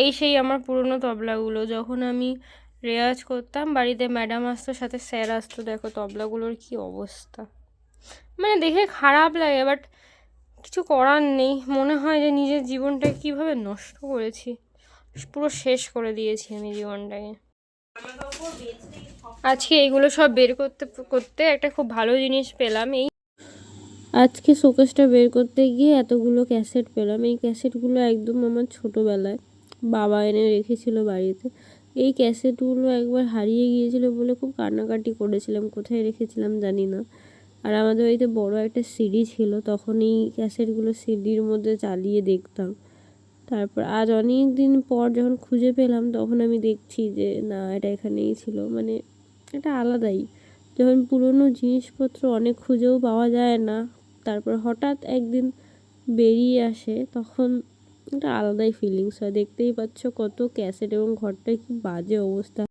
এই সেই আমার পুরনো তবলাগুলো, যখন আমি রেওয়াজ করতাম বাড়িতে, ম্যাডাম আসতো, সাথে স্যার আসতো, দেখো তবলাগুলোর কি অবস্থা। মানে দেখে খারাপ লাগে, বাট কিছু করার নেই। মনে হয় যে নিজের জীবনটা কীভাবে নষ্ট করেছি, পুরো শেষ করে দিয়েছি আমি জীবনটাকে। আজকে এইগুলো সব বের করতে করতে একটা খুব ভালো জিনিস পেলাম। আজকে শোকেসটা বের করতে গিয়ে এতগুলো ক্যাসেট পেলাম। এই ক্যাসেটগুলো একদম আমার ছোটোবেলায় বাবা এনে রেখেছিল বাড়িতে। এই ক্যাসেটগুলো একবার হারিয়ে গিয়েছিল বলে খুব কান্নাকাটি করেছিলাম, কোথায় রেখেছিলাম জানি না। আর আমাদের বাড়িতে বড় একটা সিডি ছিল, তখন এই ক্যাসেটগুলো সিডির মধ্যে চালিয়ে দেখতাম। তারপর আজ অনেক দিন পর যখন খুঁজে পেলাম, তখন আমি দেখছি যে না, এটা এখানেই ছিল। মানে এটা আলাদাই, যখন পুরনো জিনিসপত্র অনেক খুঁজেও পাওয়া যায় না, তারপর হঠাৎ একদিন বেরিয়ে আসে, তখন একটা আলাদাই ফিলিংস হয়। দেখতেই পাচ্ছ কত ক্যাসেট এবং ঘরটায় কি বাজে অবস্থা।